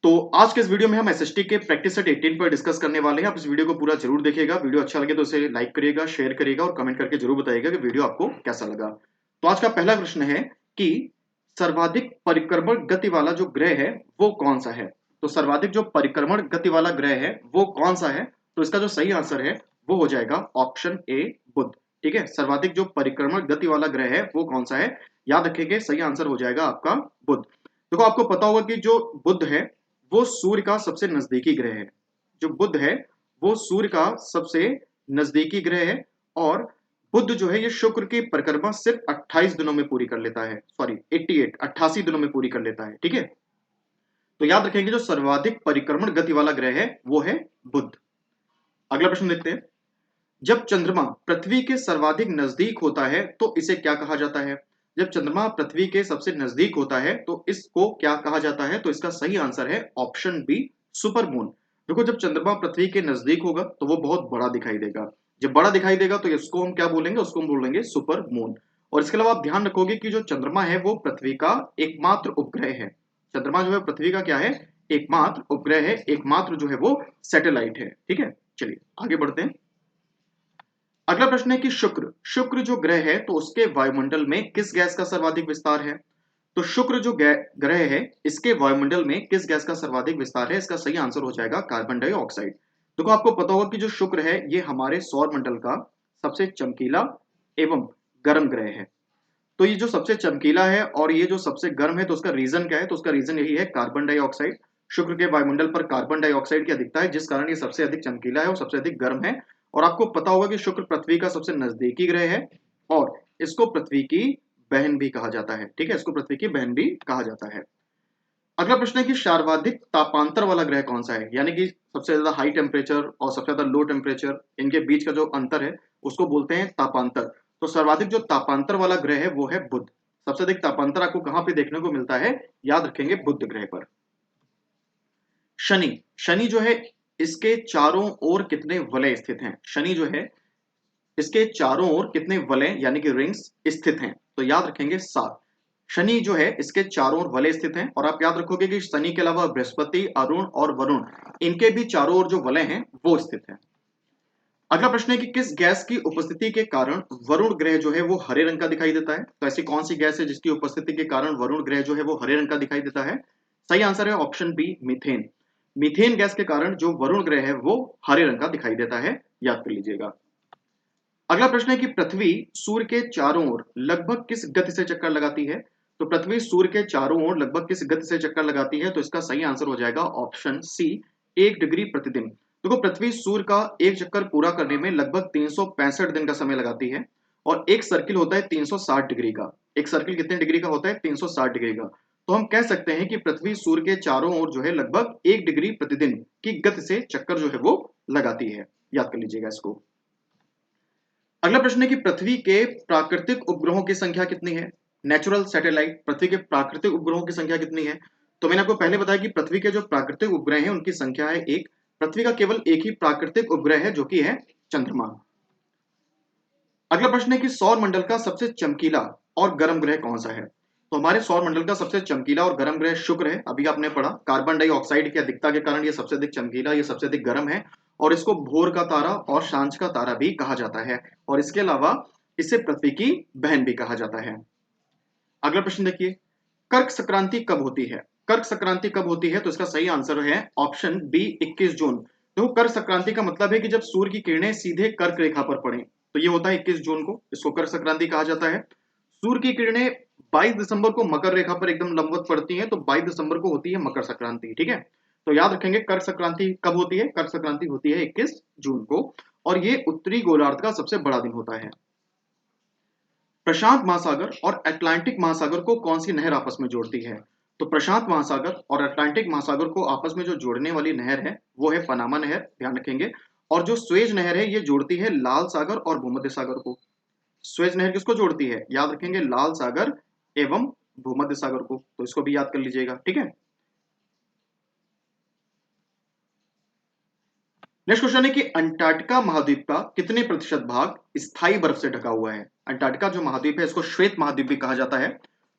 तो आज के इस वीडियो में हम एसएसटी के प्रैक्टिस सेट 18 पर डिस्कस करने वाले हैं। आप इस वीडियो को पूरा जरूर देखिएगा। वीडियो अच्छा लगे तो इसे लाइक करिएगा, शेयर करिएगा और कमेंट करके जरूर बताइएगा कि वीडियो आपको कैसा लगा। तो आज का पहला प्रश्न है कि सर्वाधिक परिक्रमण गति वाला जो ग्रह है वो कौन सा है। तो सर्वाधिक जो परिक्रमण गति वाला ग्रह है वो कौन सा है, तो इसका जो सही आंसर है वो हो जाएगा ऑप्शन ए, बुध। ठीक है, सर्वाधिक जो परिक्रमण गति वाला ग्रह है वो कौन सा है, याद रखिएगा सही आंसर हो जाएगा आपका बुध। देखो, आपको पता होगा कि जो बुध है वो सूर्य का सबसे नजदीकी ग्रह है। जो बुध है वो सूर्य का सबसे नजदीकी ग्रह है और बुध जो है ये शुक्र की परिक्रमा सिर्फ 28 दिनों में पूरी कर लेता है। सॉरी 88 दिनों में पूरी कर लेता है। ठीक है, तो याद रखेंगे जो सर्वाधिक परिक्रमण गति वाला ग्रह है वो है बुध। अगला प्रश्न देखते हैं। जब चंद्रमा पृथ्वी के सर्वाधिक नजदीक होता है तो इसे क्या कहा जाता है। जब चंद्रमा पृथ्वी के सबसे नजदीक होता है तो इसको क्या कहा जाता है, तो इसका सही आंसर है ऑप्शन बी, सुपर मून। देखो, जब चंद्रमा पृथ्वी के नजदीक होगा तो वो बहुत बड़ा दिखाई देगा। जब बड़ा दिखाई देगा तो इसको हम क्या बोलेंगे, उसको हम बोलेंगे सुपर मून। और इसके अलावा आप ध्यान रखोगे कि जो चंद्रमा है वो पृथ्वी का एकमात्र उपग्रह है। चंद्रमा जो है पृथ्वी का क्या है, एकमात्र उपग्रह है, एकमात्र जो है वो सैटेलाइट है। ठीक है, चलिए आगे बढ़ते हैं। अगला प्रश्न है कि शुक्र शुक्र जो ग्रह है तो उसके वायुमंडल में किस गैस का सर्वाधिक विस्तार है। तो शुक्र जो ग्रह है इसके वायुमंडल में किस गैस का सर्वाधिक विस्तार है, इसका सही आंसर हो जाएगा कार्बन डाइऑक्साइड। देखो, आपको पता होगा कि जो शुक्र है ये हमारे सौर मंडल का सबसे चमकीला एवं गर्म ग्रह है। तो ये जो सबसे चमकीला है और ये जो सबसे गर्म है, तो उसका रीजन क्या है, तो उसका रीजन यही है कार्बन डाइऑक्साइड। शुक्र के वायुमंडल पर कार्बन डाइऑक्साइड की अधिकता है जिस कारण ये सबसे अधिक चमकीला है और सबसे अधिक गर्म है। और आपको पता होगा कि शुक्र पृथ्वी का सबसे नजदीकी ग्रह है और इसको पृथ्वी की बहन भी कहा जाता है। ठीक है, इसको पृथ्वी की बहन भी कहा जाता है। अगला प्रश्न है कि सर्वाधिक तापांतर वाला ग्रह कौन सा है, यानी कि सबसे ज्यादा हाई टेम्परेचर और सबसे ज्यादा लो टेम्परेचर, इनके बीच का जो अंतर है उसको बोलते हैं तापांतर। तो सर्वाधिक जो तापांतर वाला ग्रह है वो है बुध। सबसे अधिक तापांतर आपको कहां पे देखने को मिलता है, याद रखेंगे बुध ग्रह पर। शनि शनि जो है इसके चारों ओर कितने वलय स्थित हैं। शनि जो है इसके चारों ओर कितने वलय यानी कि रिंग्स स्थित हैं, तो याद रखेंगे 7। शनि जो है इसके चारों ओर वलय स्थित हैं और आप याद रखोगे कि शनि के अलावा बृहस्पति, अरुण और वरुण, इनके भी चारों ओर जो वलय हैं वो स्थित हैं। अगला प्रश्न है कि किस गैस की उपस्थिति के कारण वरुण ग्रह जो है वो हरे रंग का दिखाई देता है। तो ऐसी कौन सी गैस है जिसकी उपस्थिति के कारण वरुण ग्रह जो है वो हरे रंग का दिखाई देता है। सही आंसर है option B, methane. Methane gas के कारण जो वरुण ग्रह है वो हरे रंग का दिखाई देता है, याद कर लीजिएगा। अगला प्रश्न है कि पृथ्वी सूर्य के चारों ओर लगभग किस गति से चक्कर लगाती है। तो पृथ्वी सूर्य के चारों ओर लगभग किस गति से चक्कर लगाती है, तो इसका सही आंसर हो जाएगा ऑप्शन सी, 1 डिग्री प्रतिदिन। देखो, पृथ्वी सूर्य का एक चक्कर पूरा करने में लगभग 365 दिन का समय लगाती है और एक सर्किल होता है 360 डिग्री का। एक सर्किल कितने डिग्री का होता है, 360 डिग्री का। तो हम कह सकते हैं कि पृथ्वी सूर्य के चारों ओर जो है लगभग 1 डिग्री प्रतिदिन की गति से चक्कर जो है वो लगाती है, याद कर लीजिएगा इसको। अगला प्रश्न है कि पृथ्वी के प्राकृतिक उपग्रहों की संख्या कितनी है। नेचुरल सैटेलाइट, पृथ्वी के प्राकृतिक उपग्रहों की संख्या कितनी है। तो मैंने आपको पहले बताया कि पृथ्वी के जो प्राकृतिक उपग्रह हैं उनकी संख्या है 1। पृथ्वी का केवल एक ही प्राकृतिक उपग्रह है जो कि है चंद्रमा। अगला प्रश्न है कि सौर मंडल का सबसे चमकीला और गर्म ग्रह कौन सा है। तो हमारे सौर मंडल का सबसे चमकीला और गर्म ग्रह शुक्र है। अभी आपने पढ़ा कार्बन डाइऑक्साइड की अधिकता के कारण ये सबसे अधिक चमकीला, ये सबसे अधिक गर्म है और इसको भोर का तारा और सांझ का तारा भी कहा जाता है और इसके अलावा इसे पृथ्वी की बहन भी कहा जाता है। अगला प्रश्न देखिए, कर्क संक्रांति कब होती है। कर्क संक्रांति कब होती है, तो इसका सही आंसर है ऑप्शन बी, 21 जून। देखो, कर्क संक्रांति का मतलब है कि जब सूर्य की किरणें सीधे कर्क रेखा पर पड़े, तो ये होता है 21 जून को, इसको कर्क संक्रांति कहा जाता है। सूर्य की किरणें 22 दिसंबर को मकर रेखा पर एकदम लंबवत पड़ती हैं, तो 22 दिसंबर को होती है मकर संक्रांति। ठीक है, तो याद रखेंगे कर्क संक्रांति कब होती है, कर्क संक्रांति होती है 21 जून को और ये उत्तरी गोलार्ध का सबसे बड़ा दिन होता है। प्रशांत महासागर और अटलांटिक महासागर को कौन सी नहर आपस में जोड़ती है। तो प्रशांत महासागर और अटलांटिक महासागर को आपस में जो जोड़ने वाली नहर है वो है पनामा नहर, ध्यान रखेंगे। और जो स्वेज नहर है ये जोड़ती है लाल सागर और भूमध्य सागर को। स्वेज नहर किसको जोड़ती है, याद रखेंगे लाल सागर एवं भूमध्य सागर को, तो इसको भी याद कर लीजिएगा। ठीक है, नेक्स्ट क्वेश्चन है कि अंटार्कटिका महाद्वीप का कितने प्रतिशत भाग स्थायी बर्फ से ढका हुआ है। अंटार्कटिका जो महाद्वीप है इसको श्वेत महाद्वीप भी कहा जाता है,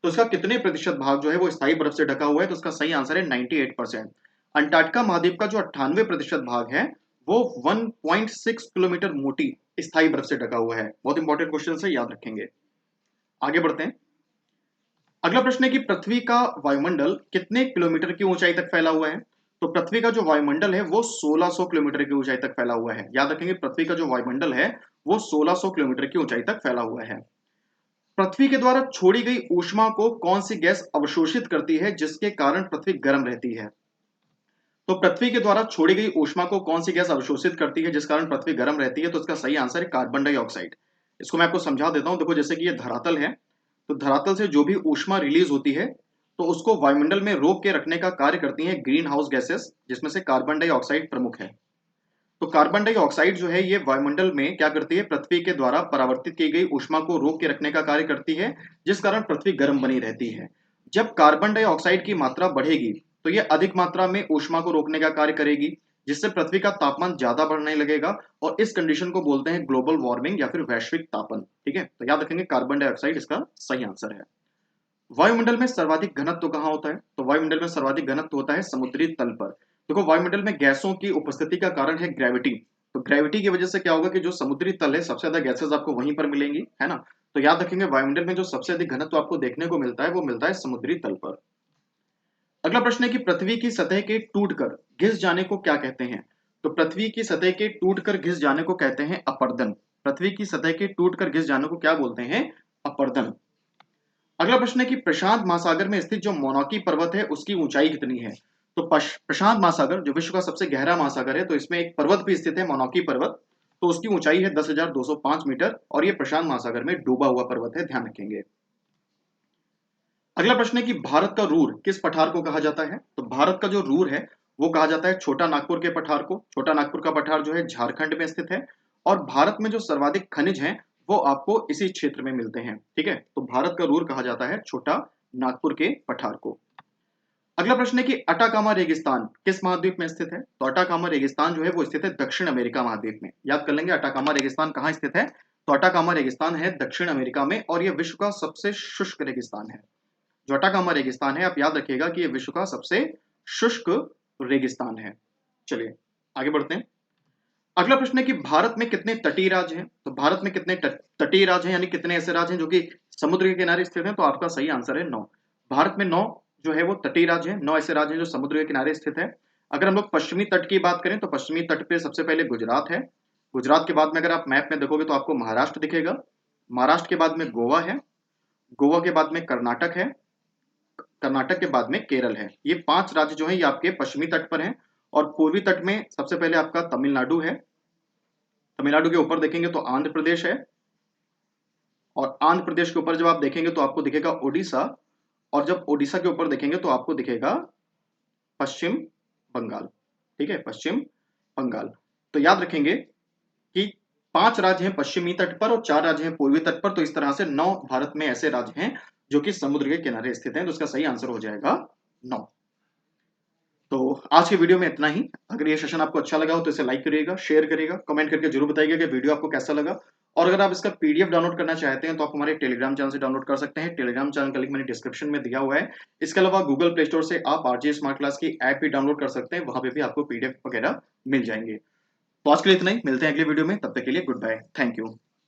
तो इसका कितने प्रतिशत भाग जो है वो स्थायी बर्फ से ढका हुआ है, तो इसका सही आंसर है 98%। अंटार्कटिका महाद्वीप का जो 98% भाग है वो 1.6 किलोमीटर मोटी स्थायी बर्फ से ढका हुआ है। बहुत इंपॉर्टेंट क्वेश्चन है, याद रखेंगे। आगे बढ़ते हैं। अगला प्रश्न है कि पृथ्वी का वायुमंडल कितने किलोमीटर की ऊंचाई तक फैला हुआ है। तो पृथ्वी का जो वायुमंडल है वो 1600 किलोमीटर की ऊंचाई तक फैला हुआ है। याद रखेंगे, पृथ्वी का जो वायुमंडल है वो 1600 किलोमीटर की ऊंचाई तक फैला हुआ है। पृथ्वी के द्वारा छोड़ी गई ऊष्मा को कौन सी गैस अवशोषित करती है जिसके कारण पृथ्वी गर्म रहती है। तो पृथ्वी के द्वारा छोड़ी गई ऊष्मा को कौन सी गैस अवशोषित करती है जिस कारण पृथ्वी गर्म रहती है। तो इसका सही आंसर है कार्बन डाइऑक्साइड। इसको मैं आपको समझा देता हूं। देखो, जैसे कि ये धरातल है, तो धरातल से जो भी ऊष्मा रिलीज होती है तो उसको वायुमंडल में रोक के रखने का कार्य करती है ग्रीन हाउस गैसेस, जिसमें से कार्बन डाइऑक्साइड प्रमुख है। तो कार्बन डाइऑक्साइड जो है ये वायुमंडल में क्या करती है, पृथ्वी के द्वारा परावर्तित की गई ऊष्मा को रोक के रखने का कार्य करती है, जिस कारण पृथ्वी गर्म बनी रहती है। जब कार्बन डाइऑक्साइड की मात्रा बढ़ेगी तो ये अधिक मात्रा में ऊष्मा को रोकने का कार्य करेगी, जिससे पृथ्वी का तापमान ज्यादा बढ़ने लगेगा, और इस कंडीशन को बोलते हैं ग्लोबल वार्मिंग या फिर वैश्विक तापन। ठीक है, तो याद रखेंगे कार्बन डाइऑक्साइड इसका सही आंसर है। वायुमंडल में सर्वाधिक घनत्व कहाँ होता है। तो वायुमंडल में सर्वाधिक घनत्व होता है समुद्री तल पर। देखो, वायुमंडल में गैसों की उपस्थिति का कारण है ग्रेविटी। तो ग्रेविटी की वजह से क्या होगा कि जो समुद्री तल है सबसे ज्यादा गैसेस आपको वहीं पर मिलेंगी, है ना। तो याद रखेंगे वायुमंडल में जो सबसे अधिक घनत्व आपको देखने को मिलता है वो मिलता है समुद्री तल पर। अगला प्रश्न है कि पृथ्वी की सतह के टूटकर घिस जाने को क्या कहते हैं। तो पृथ्वी की सतह के टूटकर घिस जाने को कहते हैं अपरदन। पृथ्वी की सतह के टूटकर घिस जाने को क्या बोलते हैं, अपरदन। अगला प्रश्न है कि प्रशांत महासागर में स्थित जो मोनाकी पर्वत है उसकी ऊंचाई कितनी है। तो प्रशांत महासागर जो विश्व का सबसे गहरा महासागर है, तो इसमें एक पर्वत भी स्थित है, मोनाकी पर्वत। तो उसकी ऊंचाई है 10,205 मीटर, और ये प्रशांत महासागर में डूबा हुआ पर्वत है, ध्यान रखेंगे। अगला प्रश्न है कि भारत का रूर किस पठार को कहा जाता है। तो भारत का जो रूर है वो कहा जाता है छोटा नागपुर के पठार को। छोटा नागपुर का पठार जो है झारखंड में स्थित है, और भारत में जो सर्वाधिक खनिज हैं वो आपको इसी क्षेत्र में मिलते हैं। ठीक है, तो भारत का रूर कहा जाता है छोटा नागपुर के पठार को। अगला प्रश्न है कि अटाकामा रेगिस्तान किस महाद्वीप में स्थित है। तो अटाकामा रेगिस्तान जो है वो स्थित है दक्षिण अमेरिका महाद्वीप में। याद कर लेंगे अटाकामा रेगिस्तान कहाँ स्थित है। तो अटाकामा रेगिस्तान है दक्षिण अमेरिका में, और यह विश्व का सबसे शुष्क रेगिस्तान है। जो अटाकामा रेगिस्तान है, आप याद रखिएगा कि यह विश्व का सबसे शुष्क रेगिस्तान है। चलिए आगे बढ़ते हैं। अगला प्रश्न है कि भारत में कितने तटीय राज्य हैं। तो भारत में कितने तटीय राज्य हैं, यानी कितने ऐसे राज्य हैं जो कि समुद्र के किनारे स्थित हैं। तो आपका सही आंसर है 9। भारत में 9 जो है वो तटीय राज्य हैं, 9 ऐसे राज्य हैं जो समुद्र के किनारे स्थित है। अगर हम लोग पश्चिमी तट की बात करें तो पश्चिमी तट पे सबसे पहले गुजरात है। गुजरात के बाद में अगर आप मैप में देखोगे तो आपको महाराष्ट्र दिखेगा। महाराष्ट्र के बाद में गोवा है। गोवा के बाद में कर्नाटक है। कर्नाटक के बाद में केरल है। ये 5 राज्य जो है ये आपके पश्चिमी तट पर हैं। और पूर्वी तट में सबसे पहले आपका तमिलनाडु है। तमिलनाडु के ऊपर देखेंगे तो आंध्र प्रदेश है, और आंध्र प्रदेश के ऊपर जब आप देखेंगे तो आपको दिखेगा उड़ीसा, और जब उड़ीसा के ऊपर देखेंगे तो आपको दिखेगा पश्चिम बंगाल। ठीक है, पश्चिम बंगाल। तो याद रखेंगे कि 5 राज्य हैं पश्चिमी तट पर और 4 राज्य हैं पूर्वी तट पर। तो इस तरह से 9 भारत में ऐसे राज्य हैं जो कि समुद्र के किनारे स्थित हैं। तो इसका सही आंसर हो जाएगा 9। तो आज के वीडियो में इतना ही। अगर ये सेशन आपको अच्छा लगा हो तो इसे लाइक करिएगा, शेयर करिएगा, कमेंट करके जरूर बताइएगा कि वीडियो आपको कैसा लगा। और अगर आप इसका पीडीएफ डाउनलोड करना चाहते हैं तो आप हमारे टेलीग्राम चैनल से डाउनलोड कर सकते हैं। टेलीग्राम चैनल का लिंक मैंने डिस्क्रिप्शन में दिया हुआ है। इसके अलावा गूगल प्ले स्टोर से आप आरजे स्मार्ट क्लास की ऐप भी डाउनलोड कर सकते हैं, वहां पे भी आपको पीडीएफ वगैरह मिल जाएंगे। तो आज के लिए इतना ही, मिलते हैं अगले वीडियो में, तब तक के लिए गुड बाय, थैंक यू।